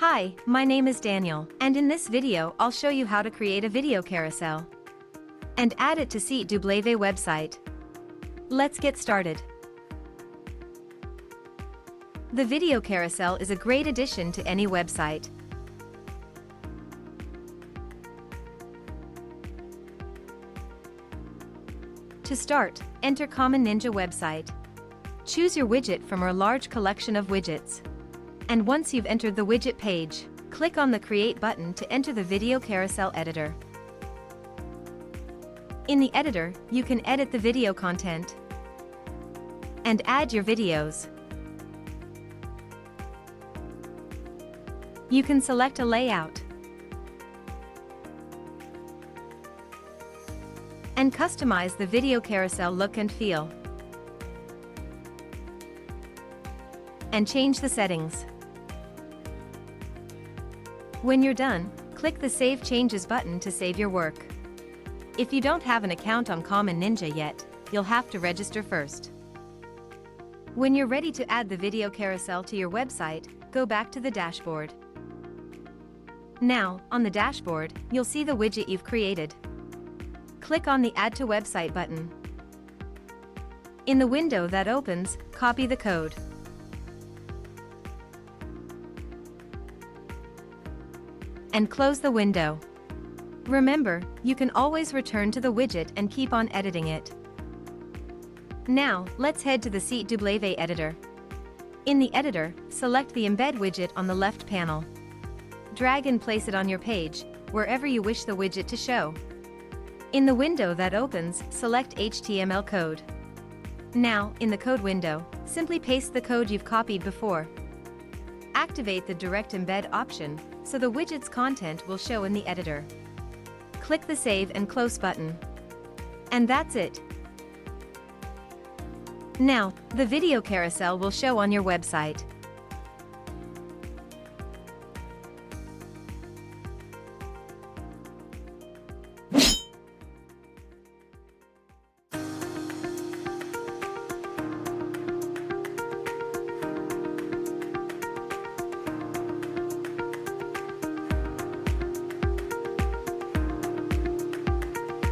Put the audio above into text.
Hi, my name is Daniel, and in this video I'll show you how to create a video carousel and add it to SiteW website. Let's get started. The video carousel is a great addition to any website. To start, enter Common Ninja website. Choose your widget from our large collection of widgets. And once you've entered the widget page, click on the Create button to enter the video carousel editor. In the editor, you can edit the video content and add your videos. You can select a layout and customize the video carousel look and feel, and change the settings. When you're done, click the Save Changes button to save your work. If you don't have an account on Common Ninja yet, you'll have to register first. When you're ready to add the video carousel to your website, go back to the dashboard. Now, on the dashboard, you'll see the widget you've created. Click on the Add to Website button. In the window that opens, copy the code and close the window. Remember, you can always return to the widget and keep on editing it. Now, let's head to the SiteW editor. In the editor, select the Embed widget on the left panel. Drag and place it on your page, wherever you wish the widget to show. In the window that opens, select HTML code. Now, in the code window, simply paste the code you've copied before. Activate the Direct Embed option, so the widget's content will show in the editor. Click the Save and Close button. And that's it. Now, the video carousel will show on your website.